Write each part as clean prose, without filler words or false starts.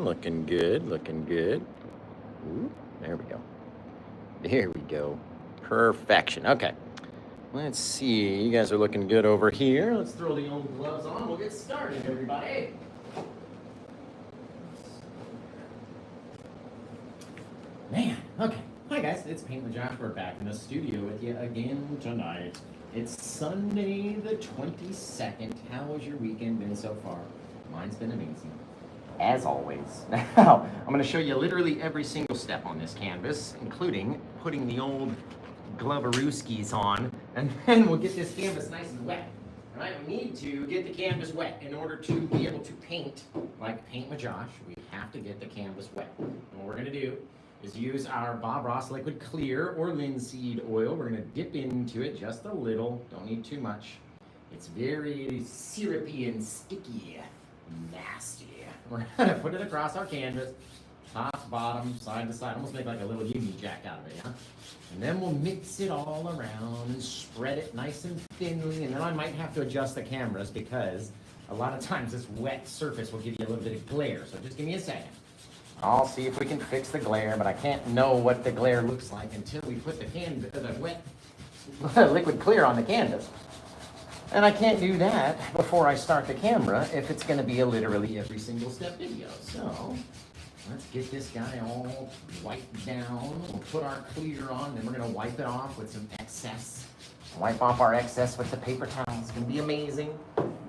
looking good, looking good. Ooh, there we go. There we go. Perfection. Okay. Let's see. You guys are looking good over here. Let's throw the old gloves on. We'll get started, everybody. Man, okay. Hi, guys. It's Paint with Josh. We're back in the studio with you again tonight. It's Sunday the 22nd. How has your weekend been so far? Mine's been amazing, as always. Now, I'm going to show you literally every single step on this canvas, including putting the old Gloverooskies on, and then we'll get this canvas nice and wet. All right, we need to get the canvas wet in order to be able to paint like Paint with Josh. We have to get the canvas wet. And what we're going to do is use our Bob Ross liquid clear or linseed oil. We're going to dip into it just a little. Don't need too much. It's very syrupy and sticky. Nasty. We're going to put it across our canvas, top, bottom, side to side, almost make like a little Union Jack out of it, yeah? And then we'll mix it all around and spread it nice and thinly, and then I might have to adjust the cameras because a lot of times this wet surface will give you a little bit of glare, so just give me a second. I'll see if we can fix the glare, but I can't know what the glare looks like until we put the wet liquid clear on the canvas. And I can't do that before I start the camera if it's going to be a literally every single step video. So let's get this guy all wiped down. We'll put our clear on, then we're going to wipe it off with some excess. Wipe off our excess with the paper towel. It's going to be amazing.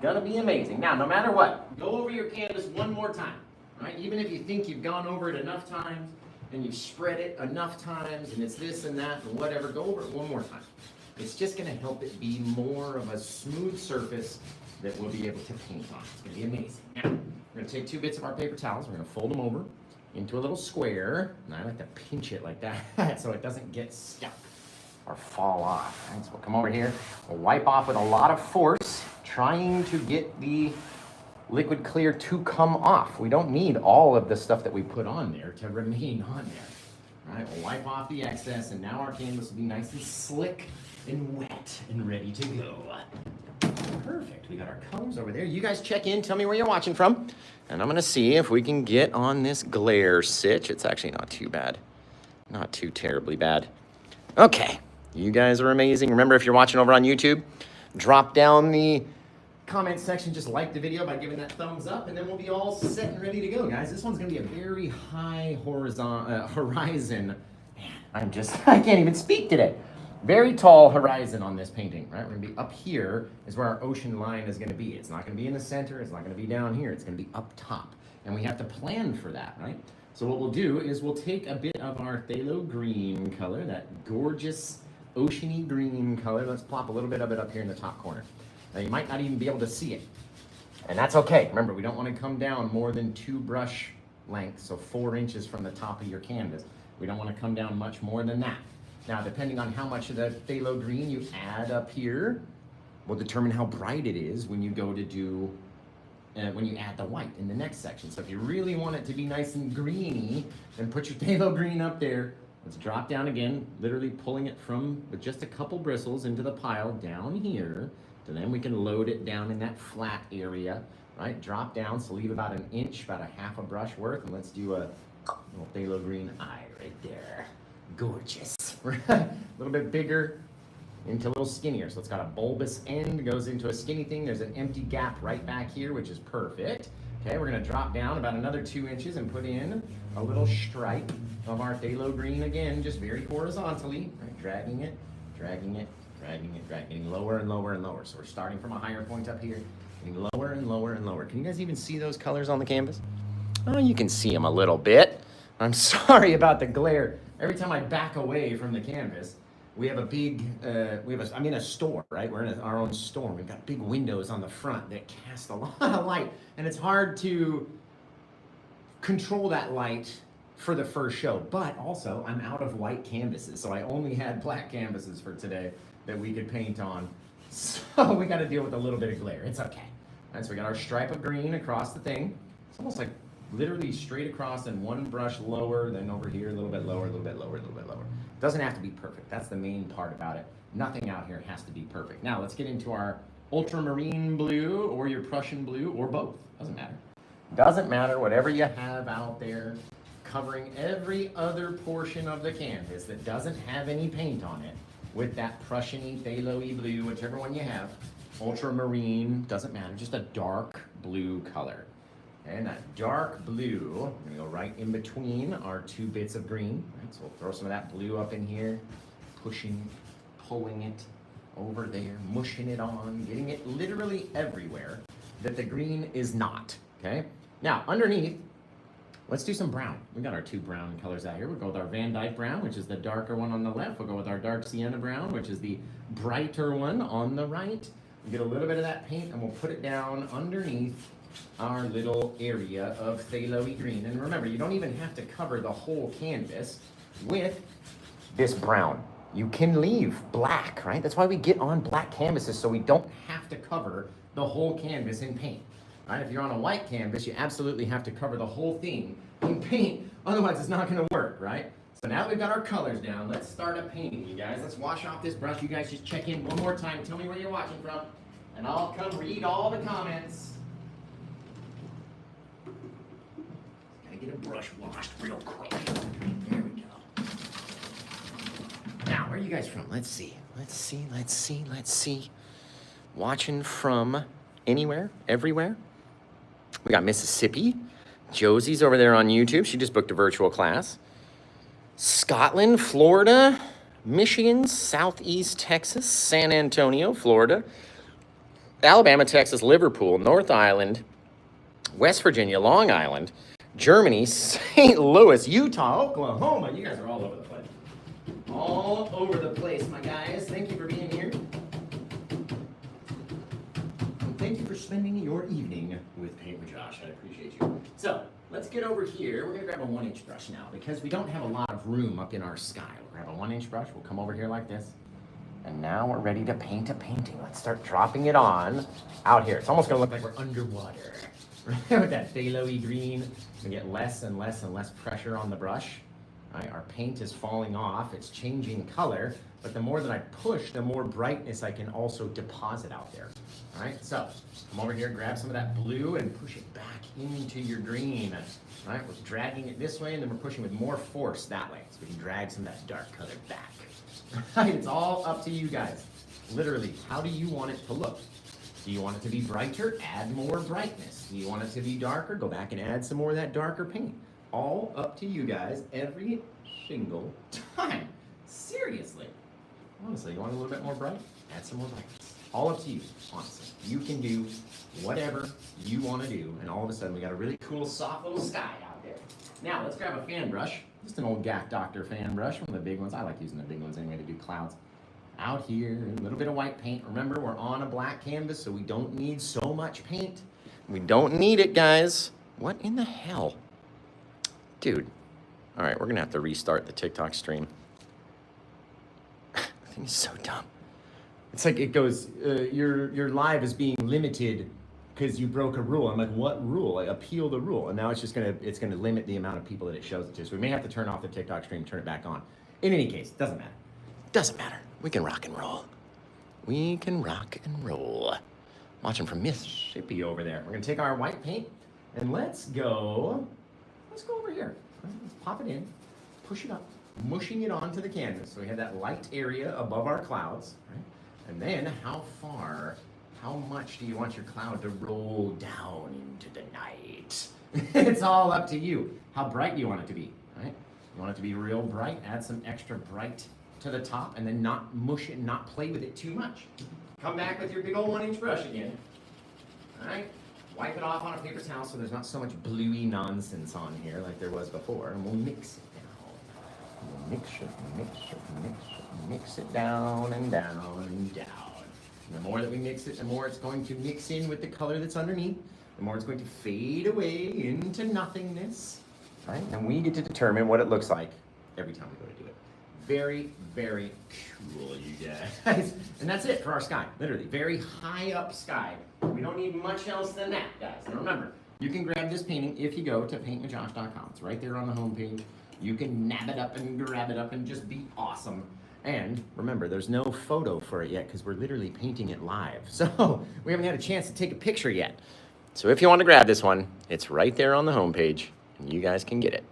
Gonna be amazing. Now, no matter what, go over your canvas one more time. Right? Even if you think you've gone over it enough times and you've spread it enough times and it's this and that and whatever, go over it one more time. It's just going to help it be more of a smooth surface that we'll be able to paint on. It's going to be amazing. Now, we're going to take 2 bits of our paper towels. We're going to fold them over into a little square. And I like to pinch it like that so it doesn't get stuck or fall off. Right, so we'll come over here. We'll wipe off with a lot of force, trying to get the liquid clear to come off. We don't need all of the stuff that we put on there to remain on there. All right, we'll wipe off the excess, and now our canvas will be nice and slick and wet and ready to go. Perfect. We got our colors over there. You guys check in. Tell me where you're watching from. And I'm going to see if we can get on this glare sitch. It's actually not too bad. Not too terribly bad. Okay. You guys are amazing. Remember, if you're watching over on YouTube, drop down the comment section. Just like the video by giving that thumbs up. And then we'll be all set and ready to go, guys. This one's going to be a very high horizon. Man, I can't even speak today. Very tall horizon on this painting, right? We're going to be up here is where our ocean line is going to be. It's not going to be in the center. It's not going to be down here. It's going to be up top. And we have to plan for that, right? So what we'll do is we'll take a bit of our phthalo green color, that gorgeous oceany green color. Let's plop a little bit of it up here in the top corner. Now you might not even be able to see it. And that's okay. Remember, we don't want to come down more than 2 brush lengths, so 4 inches from the top of your canvas. We don't want to come down much more than that. Now, depending on how much of the phthalo green you add up here, will determine how bright it is when you go to do, when you add the white in the next section. So if you really want it to be nice and greeny, then put your phthalo green up there. Let's drop down again, literally pulling it from, with just a couple bristles into the pile down here. So then we can load it down in that flat area, right? Drop down, so leave about 1 inch, about a half a brush worth, and let's do a little phthalo green eye right there. Gorgeous. A little bit bigger into a little skinnier. So it's got a bulbous end, goes into a skinny thing. There's an empty gap right back here, which is perfect. Okay, we're going to drop down about another 2 inches and put in a little stripe of our phthalo green again, just very horizontally, right? Dragging it, getting lower and lower and lower. So we're starting from a higher point up here, getting lower and lower and lower. Can you guys even see those colors on the canvas? Oh, you can see them a little bit. I'm sorry about the glare. Every time I back away from the canvas, we have a big, I'm in a store, right? We're in our own store. We've got big windows on the front that cast a lot of light, and it's hard to control that light for the first show. But also, I'm out of white canvases, so I only had black canvases for today that we could paint on. So we got to deal with a little bit of glare. It's okay. All right, so we got our stripe of green across the thing. It's almost like literally straight across and 1 brush lower, then over here a little bit lower, a little bit lower, a little bit lower. It doesn't have to be perfect. That's the main part about it. Nothing out here has to be perfect. Now let's get into our ultramarine blue or your Prussian blue or both. Doesn't matter. Doesn't matter, whatever you have out there, covering every other portion of the canvas that doesn't have any paint on it with that Prussian-y, phthalo-y blue, whichever one you have, ultramarine, doesn't matter, just a dark blue color. And that dark blue, we're gonna go right in between our two bits of green. Right? So we'll throw some of that blue up in here, pushing, pulling it over there, mushing it on, getting it literally everywhere that the green is not, okay? Now, underneath, let's do some brown. We got our two brown colors out here. We'll go with our Van Dyke brown, which is the darker one on the left. We'll go with our dark Sienna brown, which is the brighter one on the right. We'll get a little bit of that paint and we'll put it down underneath our little area of phthalo-y green. And remember, you don't even have to cover the whole canvas with this brown. You can leave black, right? That's why we get on black canvases, so we don't have to cover the whole canvas in paint. Right? If you're on a white canvas, you absolutely have to cover the whole thing in paint, otherwise it's not gonna work, right? So now that we've got our colors down, let's start up painting, you guys. Let's wash off this brush. You guys just check in one more time. Tell me where you're watching from, and I'll come read all the comments. Gotta get a brush washed real quick. There we go. Now, where are you guys from? Let's see. Let's see. Watching from anywhere, everywhere. We got Mississippi. Josie's over there on YouTube. She just booked a virtual class. Scotland, Florida, Michigan, Southeast Texas, San Antonio, Florida, Alabama, Texas, Liverpool, North Island, West Virginia, Long Island, Germany, St. Louis, Utah, Oklahoma. You guys are all over the place. All over the place, my guys. Thank you for being here. Thank you for spending your evening with Paint with Josh. I appreciate you. So let's get over here. We're gonna grab a 1-inch brush now because we don't have a lot of room up in our sky. We'll grab a 1-inch brush. We'll come over here like this. And now we're ready to paint a painting. Let's start dropping it on out here. It's almost gonna look like we're underwater. With that phthalo-y green, we get less and less and less pressure on the brush. Right, our paint is falling off. It's changing color. But the more that I push, the more brightness I can also deposit out there. All right, so come over here, grab some of that blue and push it back into your green. All right, we're dragging it this way and then we're pushing with more force that way. So we can drag some of that dark color back. All right, it's all up to you guys. Literally, how do you want it to look? Do you want it to be brighter? Add more brightness. Do you want it to be darker? Go back and add some more of that darker paint. All up to you guys every single time. Seriously. Honestly, you want a little bit more bright? Add some more brightness. All up to you, honestly. You can do whatever you want to do, and all of a sudden we got a really cool, soft little sky out there. Now, let's grab a fan brush. Just an old GAC Doctor fan brush, one of the big ones. I like using the big ones anyway to do clouds. Out here, a little bit of white paint. Remember, we're on a black canvas, so we don't need so much paint. We don't need it, guys. What in the hell? Dude. All right, we're going to have to restart the TikTok stream. I think it's so dumb. It's like it goes, your live is being limited because you broke a rule. I'm like, what rule? I appeal the rule. And now it's gonna limit the amount of people that it shows it to. So we may have to turn off the TikTok stream, turn it back on. In any case, doesn't matter. Doesn't matter. We can rock and roll. We can rock and roll. Watching from Mississippi over there. We're gonna take our white paint and let's go over here. Let's pop it in, push it up, mushing it onto the canvas. So we have that light area above our clouds, right? And then how much do you want your cloud to roll down into the night? It's all up to you. How bright do you want it to be, right? You want it to be real bright, add some extra bright to the top, and then not mush it, not play with it too much. Come back with your big old 1-inch brush again, all right? Wipe it off on a paper towel so there's not so much bluey nonsense on here like there was before, and we'll mix it down. We'll mix it down and down and down. And the more that we mix it, the more it's going to mix in with the color that's underneath, the more it's going to fade away into nothingness, right? And we get to determine what it looks like every time we go to do it. Very, very cool, you guys. And that's it for our sky, literally. Very high up sky. We don't need much else than that, guys. And remember, you can grab this painting if you go to paintwithjosh.com. It's right there on the homepage. You can nab it up and grab it up and just be awesome. And remember, there's no photo for it yet because we're literally painting it live. So we haven't had a chance to take a picture yet. So if you want to grab this one, it's right there on the homepage, and you guys can get it.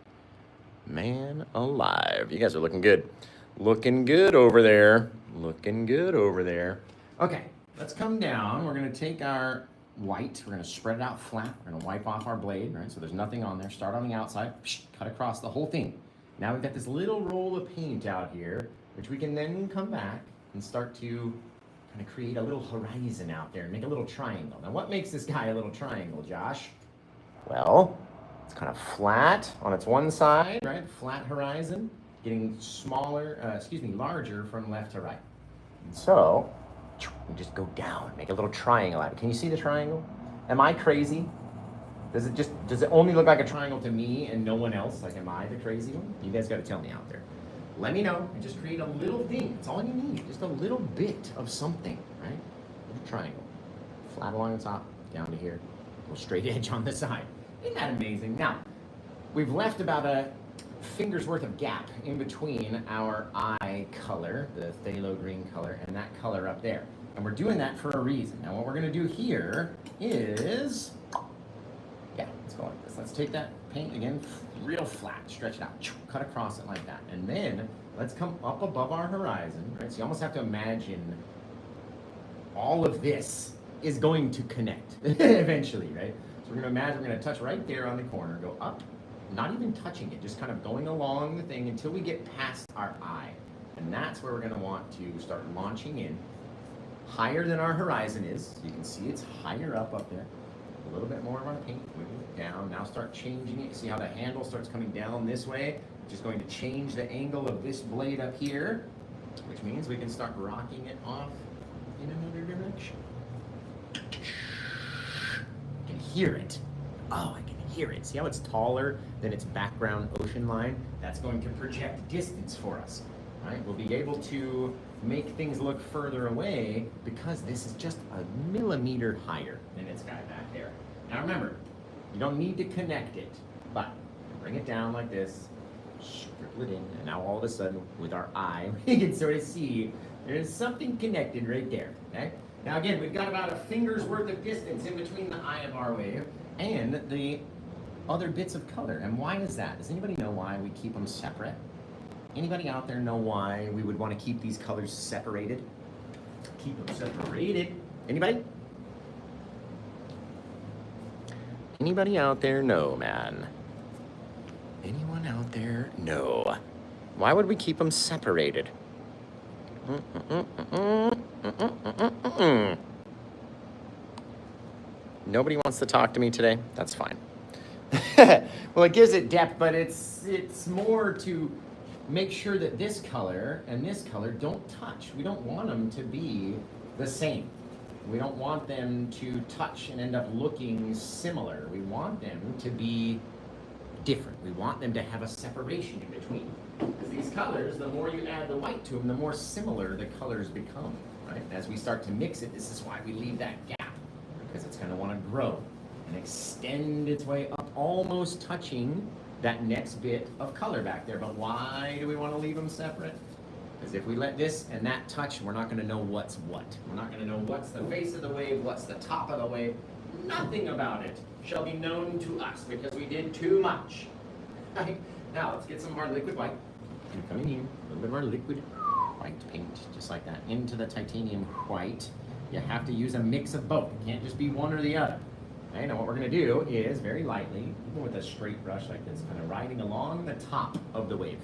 Man alive. You guys are looking good. Looking good over there. Looking good over there. Okay, let's come down. We're going to take our white. We're going to spread it out flat. We're going to wipe off our blade, right? So there's nothing on there. Start on the outside. Cut across the whole thing. Now we've got this little roll of paint out here, which we can then come back and start to kind of create a little horizon out there and make a little triangle. Now what makes this guy a little triangle, Josh? Well, it's kind of flat on its one side, right? Flat horizon, getting larger from left to right. And so, we just go down, make a little triangle out of it. Can you see the triangle? Am I crazy? Does it only look like a triangle to me and no one else? Like, am I the crazy one? You guys got to tell me out there. Let me know and just create a little thing. That's all you need. Just a little bit of something, right? A little triangle. Flat along the top, down to here. A little straight edge on the side. Isn't that amazing? Now, we've left about a finger's worth of gap in between our eye color, the phthalo green color, and that color up there. And we're doing that for a reason. Now, what we're going to do here is, let's go like this. Let's take that paint again, real flat, stretch it out, cut across it like that. And then let's come up above our horizon, right? So you almost have to imagine all of this is going to connect eventually, right? So we're going to imagine we're going to touch right there on the corner, go up, not even touching it, just kind of going along the thing until we get past our eye. And that's where we're going to want to start launching in higher than our horizon is. You can see it's higher up there. A little bit more of our paint, moving it down. Now start changing it. See how the handle starts coming down this way? Which is going to change the angle of this blade up here, which means we can start rocking it off in another direction. I can hear it. Oh, I can hear it. See how it's taller than its background ocean line? That's going to project distance for us, right? We'll be able to make things look further away because this is just a millimeter higher than its guy back there. Now remember, you don't need to connect it, but bring it down like this, scribble it in, and now all of a sudden, with our eye, we can sort of see there's something connected right there, okay? Now again, we've got about a finger's worth of distance in between the eye of our wave and the other bits of color. And why is that? Does anybody know why we keep them separate? Anybody out there know why we would want to keep these colors separated? Keep them separated. Anybody? Anybody out there know, man? Anyone out there know? Why would we keep them separated? Nobody wants to talk to me today? That's fine. Well, it gives it depth, but it's more to make sure that this color and this color don't touch. We don't want them to be the same. We don't want them to touch and end up looking similar. We want them to be different. We want them to have a separation in between. Because these colors, the more you add the white to them, the more similar the colors become, right? As we start to mix it, this is why we leave that gap, because it's going to want to grow and extend its way up, almost touching that next bit of color back there. But why do we want to leave them separate? Because if we let this and that touch, we're not going to know what's what. We're not going to know what's the face of the wave, what's the top of the wave. Nothing about it shall be known to us because we did too much. Right? Now let's get some of our liquid white. And coming in, a little bit of our liquid white paint, just like that, into the titanium white. You have to use a mix of both. It can't just be one or the other. Okay, now what we're going to do is very lightly, even with a straight brush like this, kind of riding along the top of the wave,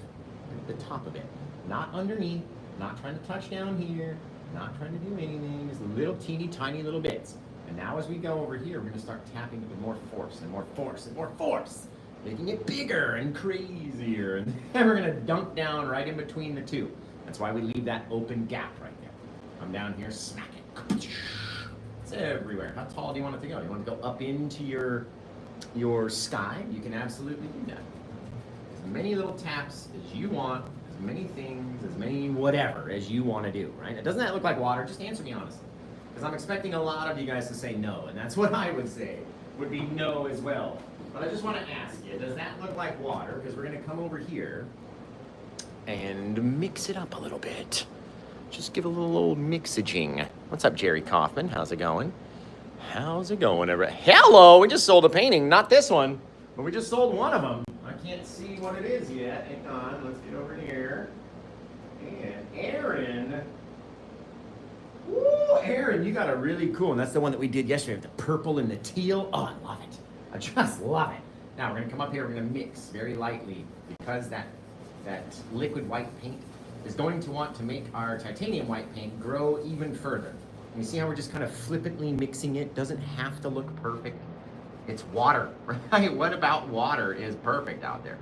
the top of it, not underneath, not trying to touch down here, not trying to do anything, just little teeny tiny little bits. And now as we go over here, we're going to start tapping it with more force and more force and more force, making it bigger and crazier. And then we're going to dunk down right in between the two. That's why we leave that open gap right there. Come down here, smack it. It's everywhere. How tall do you want it to go? You want to go up into your sky? You can absolutely do that. As many little taps as you want, as many things, as many whatever as you want to do, right? Doesn't that look like water? Just answer me honestly. Because I'm expecting a lot of you guys to say no, and that's what I would say, would be no as well. But I just want to ask you, does that look like water? Because we're going to come over here and mix it up a little bit. Just give a little old mixaging. What's up, Jerry Kaufman? How's it going? How's it going, everybody? Hello, we just sold a painting, not this one, but we just sold one of them. I can't see what it is yet. Hang on, let's get over here. And Aaron. Woo, Aaron, you got a really cool one. That's the one that we did yesterday with the purple and the teal. Oh, I love it. I just love it. Now we're gonna come up here, we're gonna mix very lightly because that liquid white paint is going to want to make our titanium white paint grow even further. And you see how we're just kind of flippantly mixing it? Doesn't have to look perfect. It's water, right? What about water is perfect out there?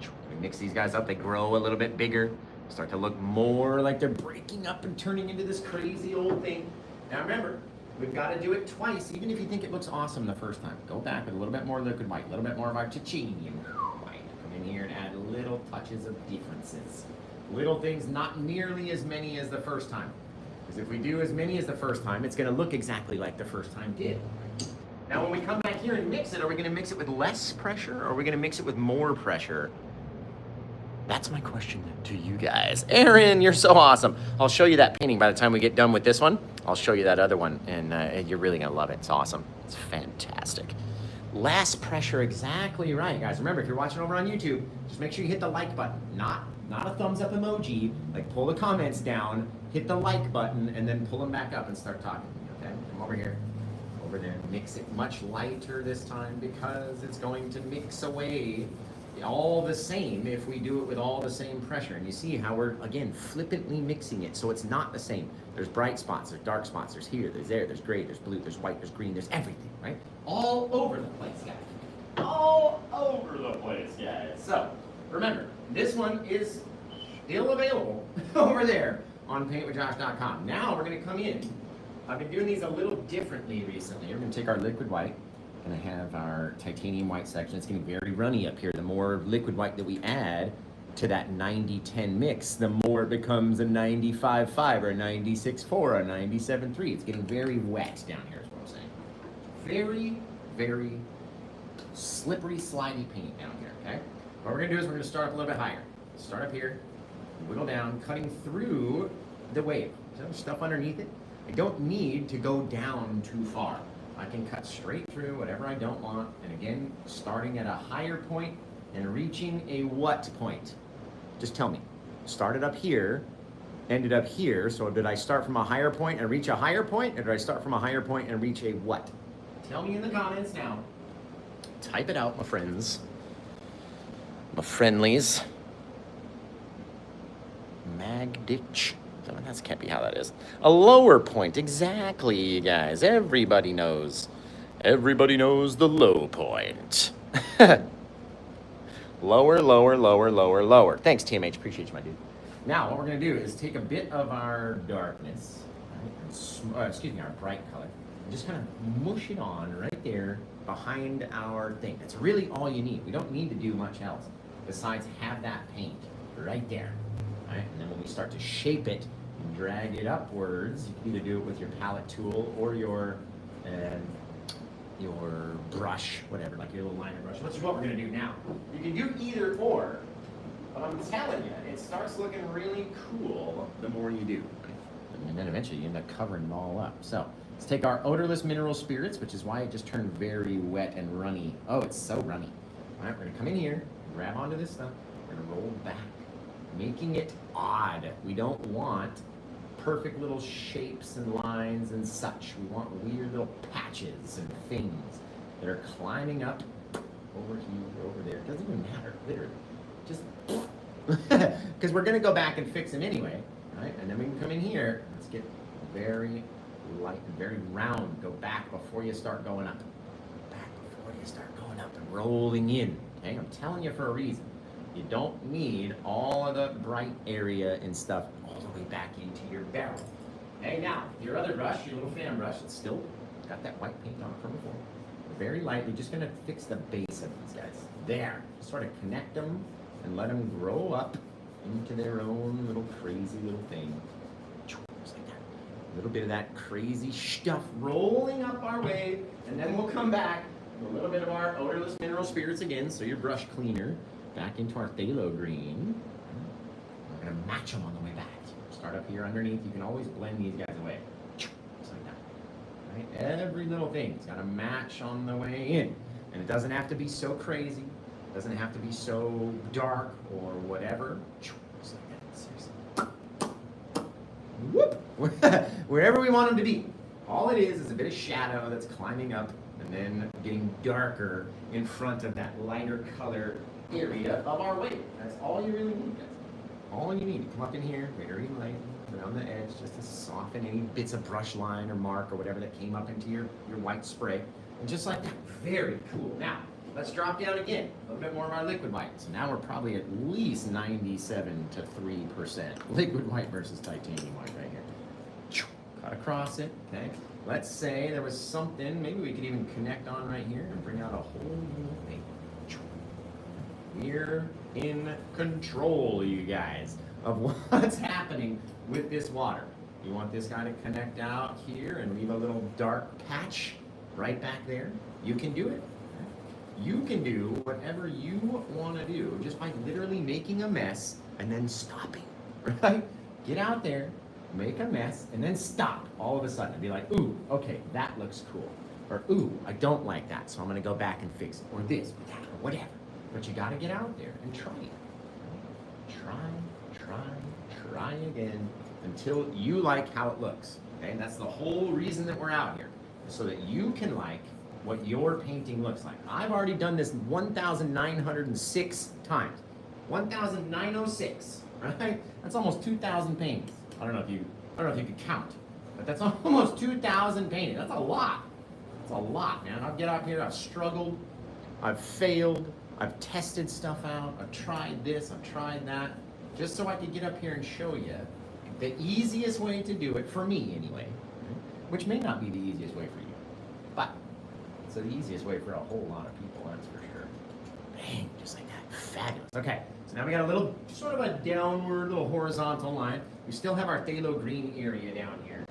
We mix these guys up, they grow a little bit bigger, start to look more like they're breaking up and turning into this crazy old thing. Now remember, we've got to do it twice, even if you think it looks awesome the first time. Go back with a little bit more liquid white, a little bit more of our titanium white. Come in here and add little touches of differences. Little things, not nearly as many as the first time. Because if we do as many as the first time, it's going to look exactly like the first time did. Now when we come back here and mix it, are we going to mix it with less pressure or are we going to mix it with more pressure? That's my question to you guys. Aaron, you're so awesome. I'll show you that painting by the time we get done with this one. I'll show you that other one, and you're really going to love it. It's awesome. It's fantastic. Less pressure, exactly right. Guys, remember, if you're watching over on YouTube, just make sure you hit the like button. Not a thumbs up emoji. Like, pull the comments down, hit the like button, and then pull them back up and start talking. Okay? Come over here. Over there. Mix it much lighter this time because it's going to mix away all the same if we do it with all the same pressure. And you see how we're, again, flippantly mixing it so it's not the same. There's bright spots, there's dark spots, there's here, there's there, there's gray, there's blue, there's white, there's green, there's everything, right? All over the place, guys. All over the place, guys. So, remember, this one is still available over there on paintwithjosh.com. Now we're going to come in. I've been doing these a little differently recently. We're going to take our liquid white. Going to have our titanium white section. It's getting very runny up here. The more liquid white that we add to that 90-10 mix, the more it becomes a 95.5 or a 96.4 or a 97.3. It's getting very wet down here is what I'm saying. Very, very slippery, slidey paint down here, okay? What we're going to do is we're going to start up a little bit higher. Start up here, wiggle down, cutting through the wave. So stuff underneath it. I don't need to go down too far. I can cut straight through whatever I don't want, and again, starting at a higher point and reaching a what point? Just tell me. Started up here, ended up here, so did I start from a higher point and reach a higher point, or did I start from a higher point and reach a what? Tell me in the comments now. Type it out, my friends. My friendlies. Magditch. That can't be how that is. A lower point, exactly, you guys. Everybody knows. Everybody knows the low point. Lower, lower, lower, lower, lower. Thanks, TMH. Appreciate you, my dude. Now, what we're going to do is take a bit of our darkness, right, our bright color, and just kind of mush it on right there behind our thing. That's really all you need. We don't need to do much else besides have that paint right there. Right? And then when we start to shape it and drag it upwards, you can either do it with your palette tool or your brush, whatever, like your little liner brush. Which is what we're going to do now. You can do either or, but I'm telling you, it starts looking really cool the more you do. And then eventually you end up covering them all up. So let's take our odorless mineral spirits, which is why it just turned very wet and runny. Oh, it's so runny. All right, we're going to come in here, grab onto this stuff, we're going to roll back, making it odd. We don't want perfect little shapes and lines and such. We want weird little patches and things that are climbing up over here, over there. It doesn't even matter, literally. Just because we're going to go back and fix them anyway, right? And then we can come in here. Let's get very light and very round. Go back before you start going up. Back before you start going up and rolling in. Okay, I'm telling you for a reason. You don't need all of the bright area and stuff all the way back into your barrel. Okay, now, your other brush, your little fan brush, it's still got that white paint on it from before. Very lightly, just going to fix the base of these guys. There. Just sort of connect them and let them grow up into their own little crazy little thing. Just like that. A little bit of that crazy stuff rolling up our way, and then we'll come back with a little bit of our odorless mineral spirits again, so your brush cleaner. Back into our phthalo green. We're going to match them on the way back. Start up here underneath. You can always blend these guys away. Just like that. right? Every little thing's got to match on the way in. And it doesn't have to be so crazy. It doesn't have to be so dark or whatever. Just like that, seriously. Whoop! Wherever we want them to be. All it is a bit of shadow that's climbing up and then getting darker in front of that lighter color area of our wave. That's all you really need, guys. All you need to come up in here very light around the edge just to soften any bits of brush line or mark or whatever that came up into your white spray. And just like that, very cool. Now, let's drop down again, a little bit more of our liquid white. So now we're probably at least 97 to 3% liquid white versus titanium white right here. Cut across it, okay? Let's say there was something, maybe we could even connect on right here and bring out a whole new thing. We're in control, you guys, of what's happening with this water. You want this guy to connect out here and leave a little dark patch right back there? You can do it. You can do whatever you want to do just by literally making a mess and then stopping, right? Get out there, make a mess, and then stop all of a sudden and be like, ooh, okay, that looks cool. Or, ooh, I don't like that, so I'm going to go back and fix it. Or this, or that, or whatever. But you got to get out there and try it. Try again until you like how it looks. Okay, and that's the whole reason that we're out here, so that you can like what your painting looks like. I've already done this 1,906 times. 1,906, right? That's almost 2,000 paintings. I don't know if you could count, but that's almost 2,000 paintings. That's a lot. That's a lot, man. I've get out here, I've struggled, I've failed, I've tested stuff out, I've tried this, I've tried that, just so I could get up here and show you the easiest way to do it, for me anyway, which may not be the easiest way for you, but it's the easiest way for a whole lot of people, that's for sure. Bang, just like that, fabulous. Okay, so now we got a little, sort of a downward, little horizontal line. We still have our phthalo green area down here.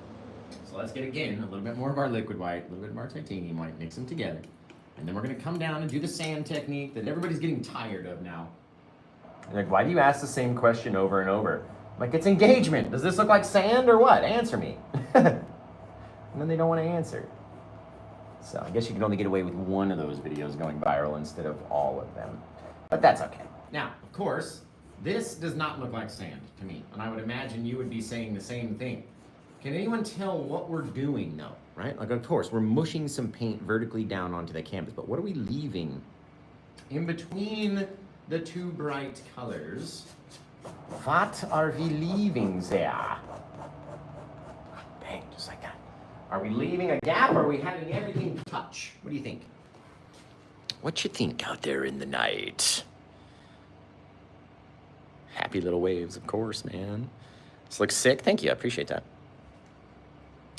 So let's get, again, a little bit more of our liquid white, a little bit of our titanium white, mix them together. And then we're gonna come down and do the sand technique that everybody's getting tired of now. Like, why do you ask the same question over and over? Like, it's engagement. Does this look like sand or what? Answer me. And then they don't want to answer. So I guess you can only get away with one of those videos going viral instead of all of them. But that's okay. Now, of course, this does not look like sand to me. And I would imagine you would be saying the same thing. Can anyone tell what we're doing though, right? Like, of course, we're mushing some paint vertically down onto the canvas, but what are we leaving in between the two bright colors? What are we leaving there? Bang, just like that. Are we leaving a gap, or are we having everything touch? What do you think? What you think out there in the night? Happy little waves, of course, man. This looks sick. Thank you. I appreciate that.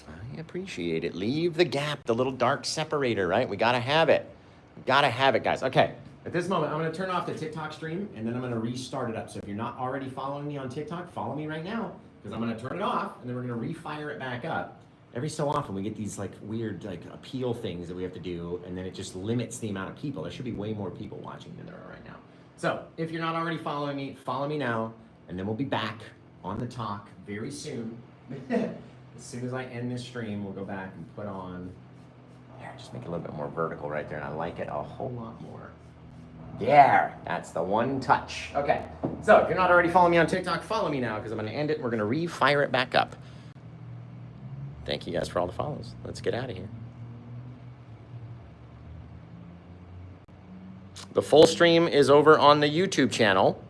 I appreciate it. Leave the gap, the little dark separator, right? We got to have it. We got to have it, guys. Okay. At this moment, I'm going to turn off the TikTok stream, and then I'm going to restart it up. So if you're not already following me on TikTok, follow me right now, because I'm going to turn it off, and then we're going to refire it back up. Every so often, we get these like weird like appeal things that we have to do, and then it just limits the amount of people. There should be way more people watching than there are right now. So if you're not already following me, follow me now, and then we'll be back on the talk very soon. As soon as I end this stream, we'll go back and put on, there, just make it a little bit more vertical right there, and I like it a whole lot more. There, that's the one touch. Okay, so if you're not already following me on TikTok, follow me now, because I'm going to end it and we're going to refire it back up. Thank you guys for all the follows. Let's get out of here. The full stream is over on the YouTube channel,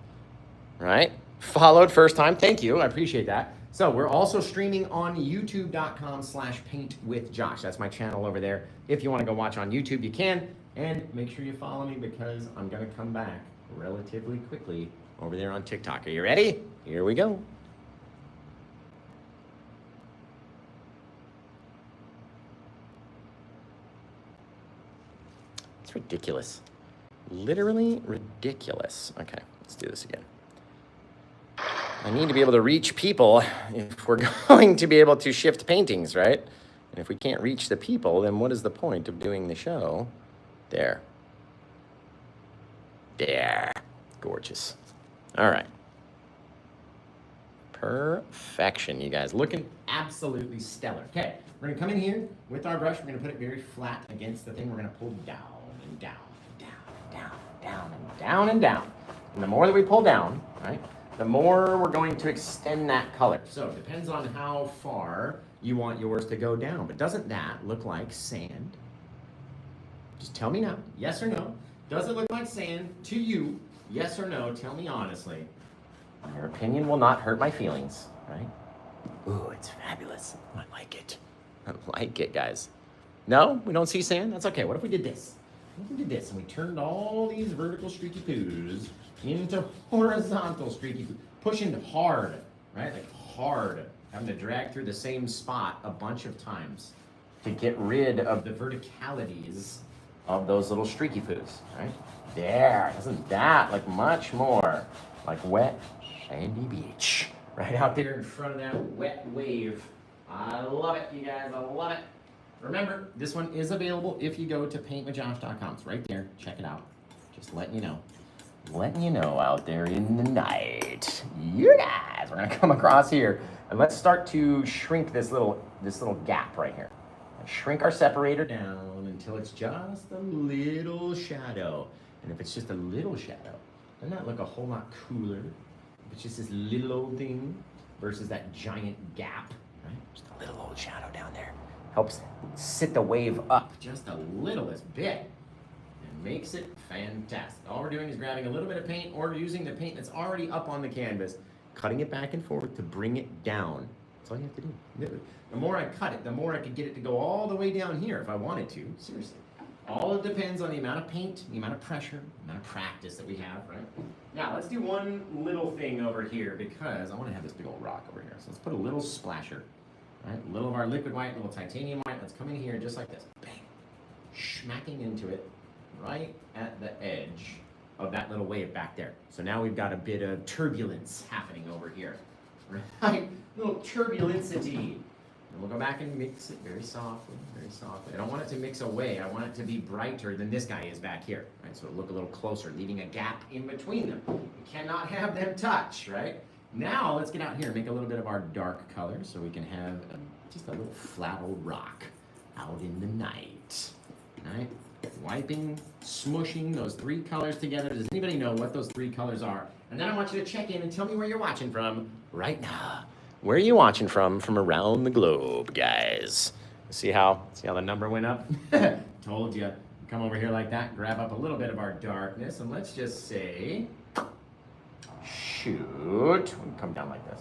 right? Followed first time. Thank you. I appreciate that. So we're also streaming on youtube.com/paintwithjosh. That's my channel over there. If you want to go watch on YouTube, you can. And make sure you follow me, because I'm going to come back relatively quickly over there on TikTok. Are you ready? Here we go. It's ridiculous. Literally ridiculous. Okay, let's do this again. I need to be able to reach people if we're going to be able to shift paintings, right? And if we can't reach the people, then what is the point of doing the show? There. There. Gorgeous. All right. Perfection, you guys. Looking absolutely stellar. Okay, we're gonna come in here with our brush. We're gonna put it very flat against the thing. We're gonna pull down and down, down, down, down, and down, and down. And the more that we pull down, right, the more we're going to extend that color. So it depends on how far you want yours to go down. But doesn't that look like sand? Just tell me now, yes or no. Does it look like sand to you? Yes or no? Tell me honestly. Your opinion will not hurt my feelings, right? Ooh, it's fabulous. I like it. I like it, guys. No, we don't see sand? That's okay. What if we did this? What if we did this and we turned all these vertical streaky poos into horizontal streaky poos? Pushing hard, right? Like hard. Having to drag through the same spot a bunch of times to get rid of the verticalities of those little streaky poos, right? There. Isn't that like much more like wet sandy beach right out there in front of that wet wave? I love it, you guys. I love it. Remember, this one is available if you go to paintwithjosh.com. It's right there. Check it out. Just letting you know. Letting you know out there in the night. You guys, we're gonna come across here and let's start to shrink this little gap right here. Shrink our separator down until it's just a little shadow. And if it's just a little shadow, doesn't that look a whole lot cooler? If it's just this little old thing versus that giant gap, right? Just a little old shadow down there. Helps sit the wave up just a littlest bit and makes it fantastic. All we're doing is grabbing a little bit of paint or using the paint that's already up on the canvas, cutting it back and forth to bring it down. That's all you have to do. The more I cut it, the more I could get it to go all the way down here if I wanted to. Seriously. All it depends on the amount of paint, the amount of pressure, the amount of practice that we have, right? Now, let's do one little thing over here because I want to have this big old rock over here. So let's put a little splasher, right? A little of our liquid white, a little titanium white. Let's come in here just like this. Bang. Smacking into it right at the edge of that little wave back there. So now we've got a bit of turbulence happening over here, right? A little turbulencity. And we'll go back and mix it very softly, very softly. I don't want it to mix away. I want it to be brighter than this guy is back here, right? So it'll look a little closer, leaving a gap in between them. You cannot have them touch, right? Now let's get out here and make a little bit of our dark color so we can have just a little flat old rock out in the night, right? Wiping, smushing those three colors together. Does anybody know what those three colors are? And then I want you to check in and tell me where you're watching from right now. Where are you watching from around the globe, guys? See how the number went up? Told you. Come over here like that, grab up a little bit of our darkness, and let's just say, shoot. We can come down like this.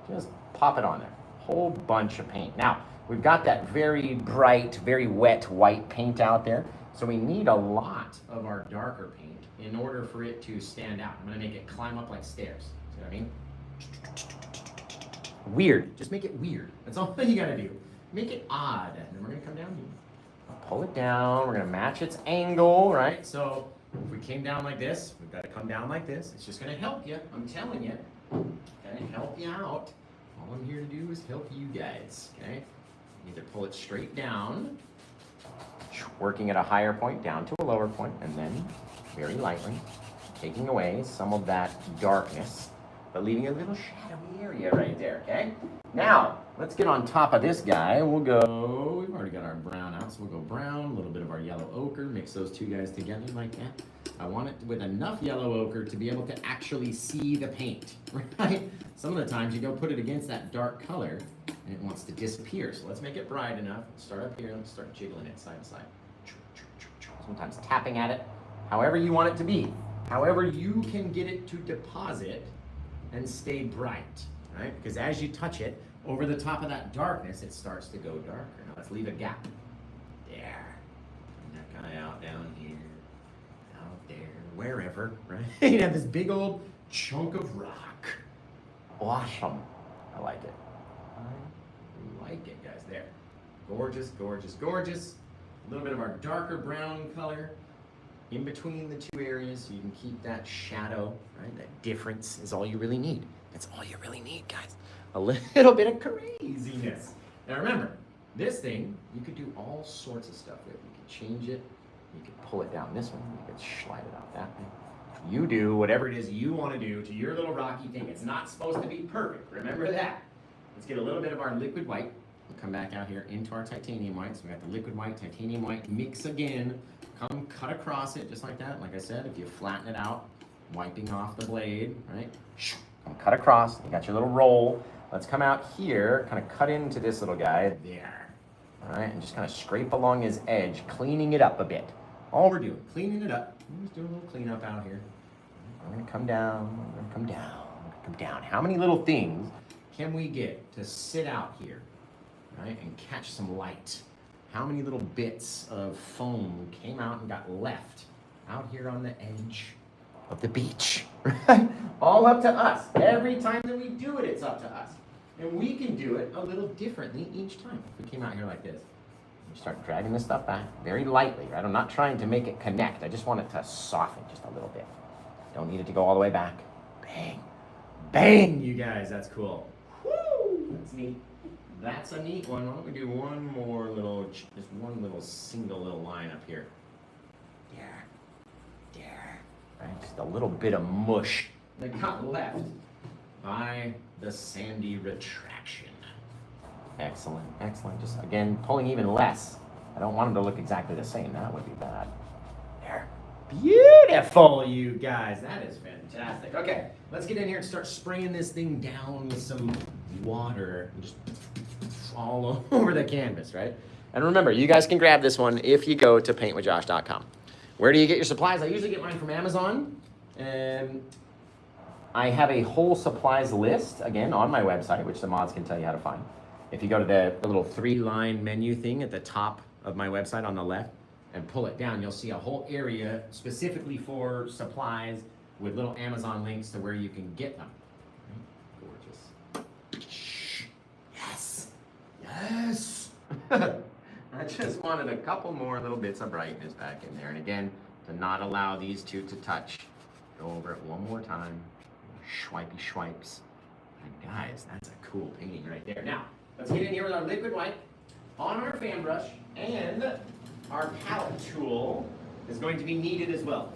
Just pop it on there. Whole bunch of paint. Now, we've got that very bright, very wet white paint out there, so we need a lot of our darker paint in order for it to stand out. I'm gonna make it climb up like stairs. See what I mean? Weird. Just make it weird. That's all you gotta do. Make it odd. And then we're gonna come down here. Pull it down. We're gonna match its angle, right? So if we came down like this, we've got to come down like this. It's just gonna help you. I'm telling you. Gonna help you out. All I'm here to do is help you guys. Okay? Either pull it straight down, working at a higher point down to a lower point, and then very lightly taking away some of that darkness, but leaving a little shadowy area right there, okay? Now, let's get on top of this guy. We'll go, we've already got our brown out, so we'll go brown, a little bit of our yellow ochre, mix those two guys together like that. I want it with enough yellow ochre to be able to actually see the paint, right? Some of the times you go put it against that dark color and it wants to disappear. So let's make it bright enough. Start up here, let's start jiggling it side to side. Sometimes tapping at it, however you want it to be. However you can get it to deposit and stay bright, right? Because as you touch it, over the top of that darkness, it starts to go darker. Now let's leave a gap. There. Bring that guy out down here. Out there. Wherever, right? You have this big old chunk of rock. Awesome. I like it. I like it, guys. There. Gorgeous, gorgeous, gorgeous. A little bit of our darker brown color in between the two areas so you can keep that shadow, right? That difference is all you really need. That's all you really need, guys. A little bit of craziness. Now remember, this thing, you could do all sorts of stuff with. You could change it. You could pull it down this way. You could slide it out that way. You do whatever it is you want to do to your little rocky thing. It's not supposed to be perfect. Remember that. Let's get a little bit of our liquid white. We'll come back out here into our titanium white. So we got the liquid white, titanium white, mix again. Come cut across it just like that. Like I said, if you flatten it out, wiping off the blade, right? Come cut across. You got your little roll. Let's come out here, kind of cut into this little guy there. All right, and just kind of scrape along his edge, cleaning it up a bit. All we're doing, cleaning it up. Let's do a little cleanup out here. We're gonna come down, we're gonna come down, we're gonna come down. How many little things can we get to sit out here, right, and catch some light? How many little bits of foam came out and got left out here on the edge of the beach, right? All up to us. Every time that we do it, it's up to us. And we can do it a little differently each time. If we came out here like this, we start dragging this stuff back very lightly, right? I'm not trying to make it connect. I just want it to soften just a little bit. Don't need it to go all the way back. Bang. Bang, you guys. That's cool. Woo! That's neat. That's a neat one. Why don't we do one more little, just one little single little line up here. There. There. Right? Just a little bit of mush that got left by the sandy retraction. Excellent, excellent. Just again, pulling even less. I don't want them to look exactly the same. That would be bad. There. Beautiful, you guys. That is fantastic. Okay, let's get in here and start spraying this thing down with some water and just all over the canvas, right? And remember, you guys can grab this one if you go to paintwithjosh.com. Where do you get your supplies? I usually get mine from Amazon. I have a whole supplies list, again, on my website, which the mods can tell you how to find. If you go to the little 3-line menu thing at the top of my website on the left and pull it down, you'll see a whole area specifically for supplies with little Amazon links to where you can get them. Gorgeous. Yes. Yes. I just wanted a couple more little bits of brightness back in there. And again, to not allow these two to touch, go over it one more time. Swipey swipes. And guys, that's a cool painting right there. Now, let's get in here with our liquid white on our fan brush, and our palette tool is going to be needed as well.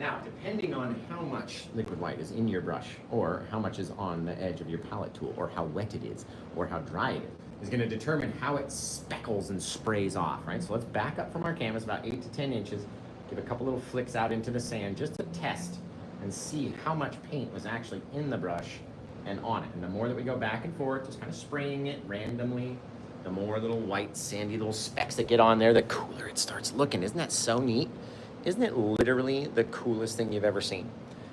Now, depending on how much liquid white is in your brush, or how much is on the edge of your palette tool, or how wet it is, or how dry it is going to determine how it speckles and sprays off, right? So let's back up from our canvas about 8 to 10 inches, give a couple little flicks out into the sand just to test and see how much paint was actually in the brush and on it. And the more that we go back and forth, just kind of spraying it randomly, the more little white, sandy little specks that get on there, the cooler it starts looking. Isn't that so neat? Isn't it literally the coolest thing you've ever seen?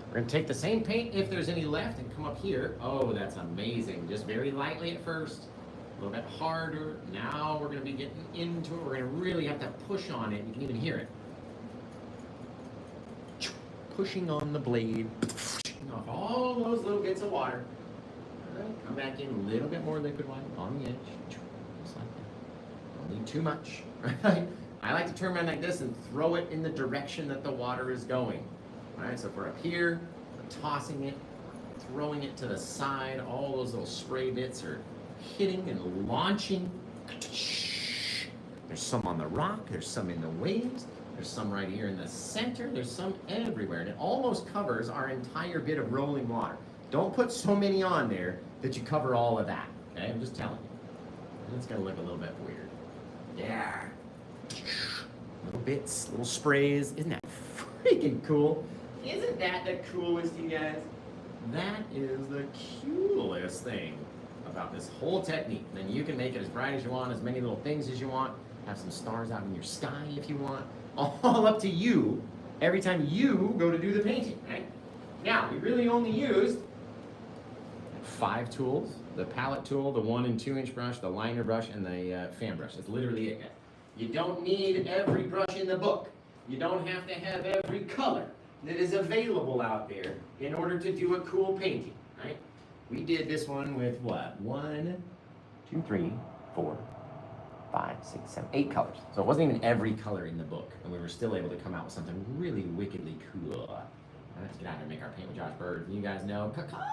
We're gonna take the same paint, if there's any left, and come up here. Oh, that's amazing. Just very lightly at first, a little bit harder. Now we're gonna be getting into it. We're gonna really have to push on it. You can even hear it. Pushing on the blade, pushing off all those little bits of water. All right, come back in a little bit more liquid white on the edge, just like that. Don't need too much, right? I like to turn around like this and throw it in the direction that the water is going. All right, so if we're up here, we're tossing it, throwing it to the side, all those little spray bits are hitting and launching. There's some on the rock, there's some in the waves, there's some right here in the center, there's some everywhere, and it almost covers our entire bit of rolling water. Don't put so many on there that you cover all of that, okay? I'm just telling you. It's gonna look a little bit weird. Yeah. Little bits, little sprays. Isn't that freaking cool? Isn't that the coolest, you guys? That is the coolest thing about this whole technique. Then you can make it as bright as you want, as many little things as you want, have some stars out in your sky if you want. All up to you every time you go to do the painting, right? Now, we really only used 5 tools: the palette tool, the 1 and 2 inch brush, the liner brush, and the fan brush. That's literally it, guys. You don't need every brush in the book. You don't have to have every color that is available out there in order to do a cool painting, right? We did this one with what? 1, 2, 3, 4, 5, 6, 7, 8 colors. So it wasn't even every color in the book, and we were still able to come out with something really wickedly cool. Now let's get out here and make our Paint with Josh bird. You guys know, caw-caw.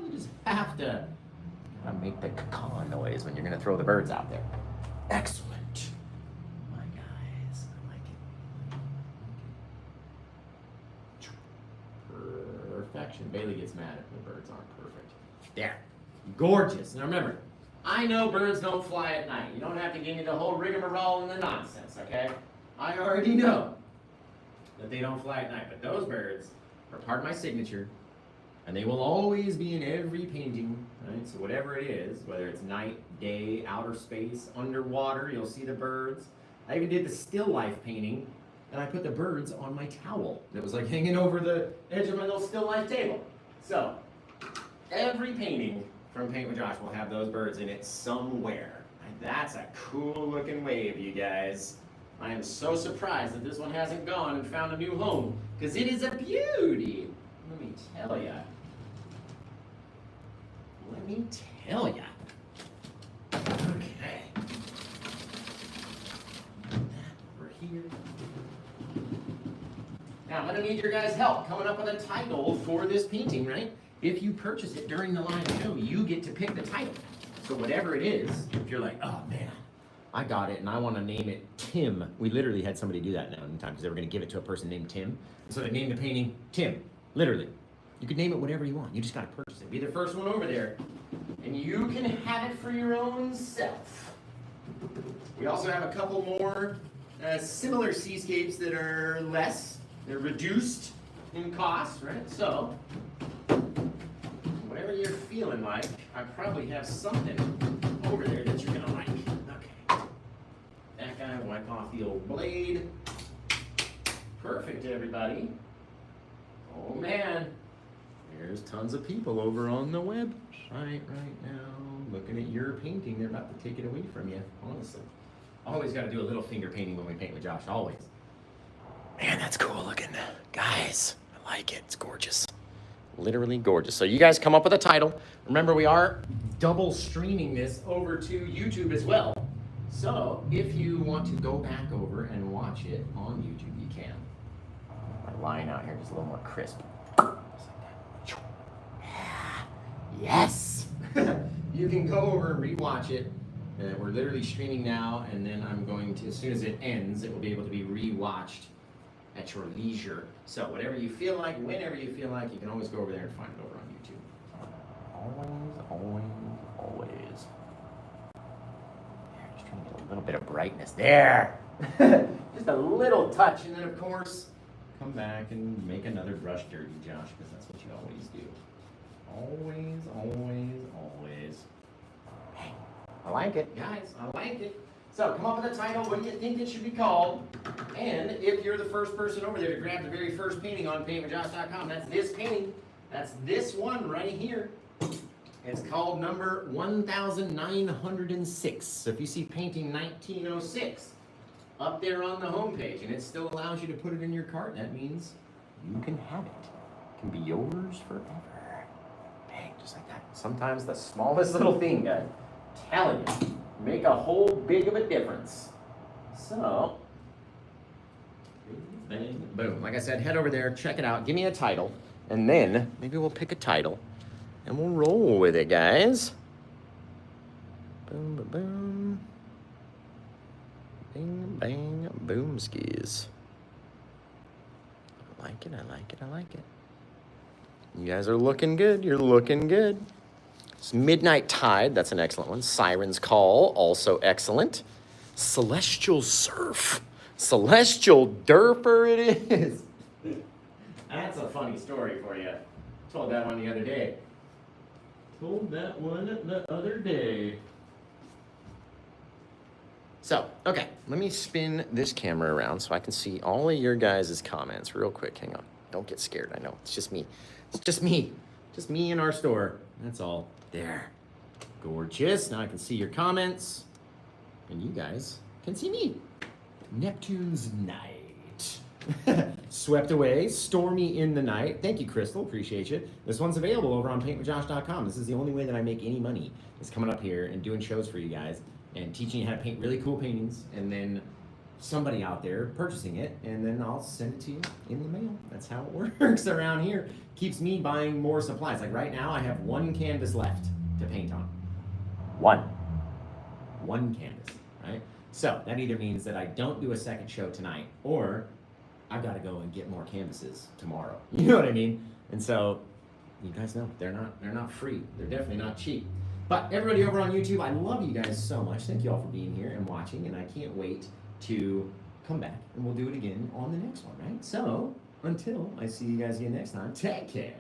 You just have to gotta make the caw noise when you're gonna throw the birds out there. Excellent. My guys, perfection. Bailey gets mad if the birds aren't perfect. There. Gorgeous. Now remember, I know birds don't fly at night. You don't have to give me the whole rigmarole and the nonsense, okay? I already know that they don't fly at night, but those birds are part of my signature, and they will always be in every painting, right? So whatever it is, whether it's night, day, outer space, underwater, you'll see the birds. I even did the still life painting, and I put the birds on my towel that was like hanging over the edge of my little still life table. So every painting from Paint with Josh will have those birds in it somewhere. And that's a cool looking wave, you guys. I am so surprised that this one hasn't gone and found a new home, because it is a beauty. Let me tell ya. Let me tell ya. Okay. Put that over here. Now, I'm going to need your guys' help coming up with a title for this painting, right? If you purchase it during the live show, you get to pick the title. So whatever it is, if you're like, oh man, I got it and I want to name it Tim. We literally had somebody do that now in time because they were going to give it to a person named Tim. And so they named the painting Tim, literally. You could name it whatever you want. You just got to purchase it. Be the first one over there. And you can have it for your own self. We also have a couple more similar seascapes that are less. They're reduced in cost, right? So, whatever you're feeling like, I probably have something over there that you're going to like. Okay. That guy, wipe off the old blade. Perfect, everybody. Oh, man. There's tons of people over on the website right now looking at your painting. They're about to take it away from you, honestly. Always got to do a little finger painting when we paint with Josh, always. Man, that's cool looking. Guys, I like it. It's gorgeous. Literally gorgeous. So you guys come up with a title. Remember, we are double streaming this over to YouTube as well. So if you want to go back over and watch it on YouTube, you can. My line out here just a little more crisp. Yes! You can go over and rewatch it. We're literally streaming now, and then I'm going to, as soon as it ends, it will be able to be rewatched at your leisure. So whatever you feel like, whenever you feel like, you can always go over there and find it over on YouTube. Always. There, just trying to get a little bit of brightness there. Just a little touch, and then of course, come back and make another brush dirty, Josh, because that's what you always do. Always. Hey, I like it, guys. I like it. So come up with a title. What do you think it should be called? And if you're the first person over there to grab the very first painting on paintwithjosh.com, that's this painting. That's this one right here. It's called number 1906. So if you see painting 1906 up there on the homepage, and it still allows you to put it in your cart, that means you can have it. It can be yours forever. Bang, just like that. Sometimes the smallest little thing, guys, telling you, make a whole big of a difference. So, bang, boom. Like I said, head over there, check it out, give me a title, and then maybe we'll pick a title and we'll roll with it, guys. Boom, boom, boom. Bing, bang, boom skis. I like it. You guys are looking good. You're looking good. It's Midnight Tide. That's an excellent one. Siren's Call. Also excellent. Celestial Surf. Celestial Derper it is. That's a funny story for you. Told that one the other day. So, okay, let me spin this camera around so I can see all of your guys' comments real quick. Hang on. Don't get scared. I know. It's just me. Just me in our store. That's all. There. Gorgeous. Now I can see your comments. And you guys can see me. Neptune's Night. Swept Away. Stormy in the Night. Thank you, Crystal. Appreciate you. This one's available over on paintwithjosh.com. This is the only way that I make any money, is coming up here and doing shows for you guys and teaching you how to paint really cool paintings, and then somebody out there purchasing it, and then I'll send it to you in the mail. That's how it works around here. Keeps me buying more supplies. Like right now, I have one canvas left to paint on. One canvas, right? So that either means that I don't do a second show tonight, or I've got to go and get more canvases tomorrow. You know what I mean? And so you guys know they're not free. They're definitely not cheap. But everybody over on YouTube, I love you guys so much. Thank you all for being here and watching, and I can't wait to come back and we'll do it again on the next one, right? So until I see you guys again next time, take care.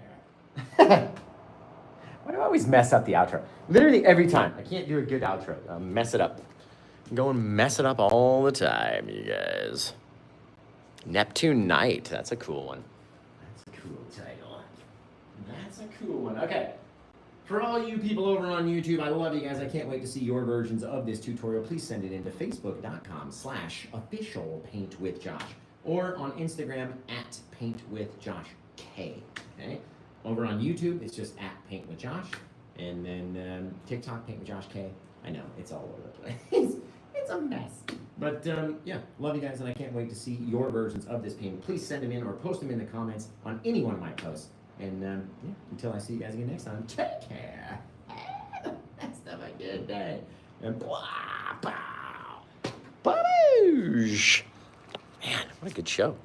Why do I always mess up the outro? Literally every time. I can't do a good outro. I'll mess it up. Go and mess it up all the time, you guys. Neptune Night. That's a cool one. That's a cool title. That's a cool one. Okay. For all you people over on YouTube, I love you guys. I can't wait to see your versions of this tutorial. Please send it in to facebook.com/officialpaintwithjosh or on Instagram @paintwithjoshk. Okay? Over on YouTube, it's just @paintwithjosh. And then TikTok, paintwithjoshk. I know, it's all over the place. It's a mess. But yeah, love you guys, and I can't wait to see your versions of this painting. Please send them in or post them in the comments on any one of my posts. And yeah, until I see you guys again next time, take care. Have a good day. And blah, bow. Baboosh. Man, what a good show.